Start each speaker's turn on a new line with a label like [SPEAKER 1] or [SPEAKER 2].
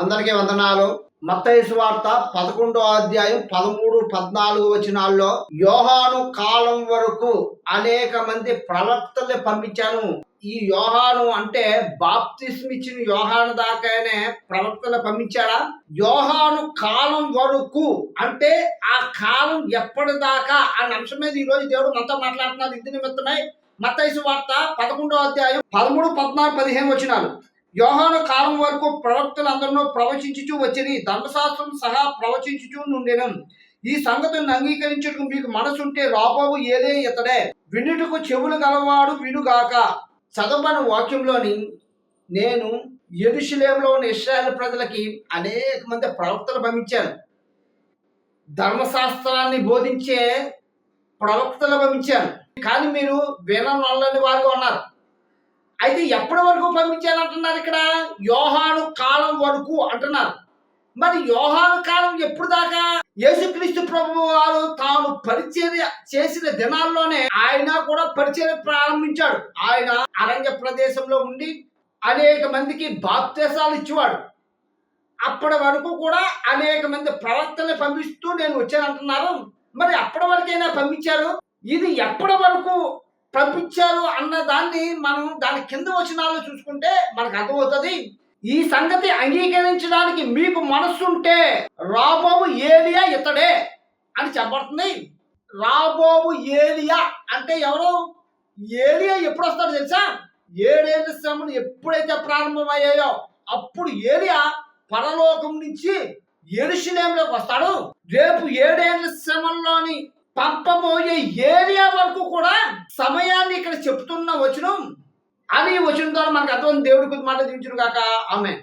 [SPEAKER 1] అందరికీ వందనాలు. మత్తయి సువార్త 11వ అధ్యాయం 13, 14 వచనాల్లో యోహాను కాలం వరకు అనేక మంది ప్రవక్తల్ని పంపించాను. ఈ యోహాను అంటే బాప్తిస్మ ఇచ్చిన యోహాను దాకానే ప్రవక్తలు పంపించాడా? యోహాను కాలం వరకు అంటే ఆ కాలం ఎప్పటిదాకా అన్న అంశం మీద ఈ రోజు దేవుడు మనతో మాట్లాడుతున్నారు. ఇంటి నిమిత్తమై మత్తయి సువార్త 11వ అధ్యాయం 13, 14, 15 వచనాలు. యోహాను కాలం వరకు ప్రవక్తలందరూ ప్రవచించుచూ వచ్చిరి, ధర్మశాస్త్రం సహా ప్రవచించుచూ నుండెను. ఈ సంగతులను అంగీకరించుటకు మీకు మనసుంటే రాబోవు ఏలియా ఇతడే. వినుటకు చెవులు గలవాడు వినుగాక. చదవని వాక్యంలోని నేను యెరూషలేములో ఉన్న ఇశ్రాయేలు ప్రజలకి అనేక మంది ప్రవక్తలు పంపించాను. ధర్మశాస్త్రాన్ని బోధించే ప్రవక్తలు పంపించాను. కానీ మీరు విననొల్లని వారుగా ఉన్నారు. అయితే ఎప్పటి వరకు పంపించాలంటున్నారు? ఇక్కడ యోహాను కాలం వరకు అంటున్నారు. మరి యోహాను కాలం ఎప్పుడు దాకా? యేసుక్రీస్తు ప్రభువు వారు తాను పరిచర్య చేసిన దినాల్లోనే ఆయన కూడా పరిచర్య ప్రారంభించాడు. ఆయన అరణ్య ప్రదేశంలో ఉండి అనేక మందికి బాప్తిసాలు ఇచ్చేవాడు. అప్పటి వరకు కూడా అనేక మంది ప్రవక్తల్ని పంపిస్తూ నేను వచ్చానంటున్నారు. మరి అప్పటి వరకైనా పంపించారు. ఇది ఎప్పటి వరకు పంపించారు అన్న దాన్ని మనం దాని కింద వచనాలు చూసుకుంటే మనకు అర్థమవుతుంది. ఈ సంగతి అంగీకరించడానికి మీకు మనస్సుంటే రాబోవు ఏలియా ఇతడే అని చెప్పబడుతుంది. రాబోవు ఏలియా అంటే ఎవరు? ఏలియా ఎప్పుడు వస్తాడో తెలుసా? 7 ఏళ్ల శ్రమలు ఎప్పుడైతే ప్రారంభమయ్యాయో అప్పుడు ఏలియా పరలోకం నుంచి యెరూషలేములోకి వస్తాడు. రేపు 7 ఏళ్ల శ్రమల్లోని పంపబోయే ఏరియా వరకు కూడా సమయాన్ని ఇక్కడ చెప్తున్న వచనం అని వచనం ద్వారా మనకు అర్థం. దేవుడి కొద్ది మాట దించును గాక. ఆమేన్.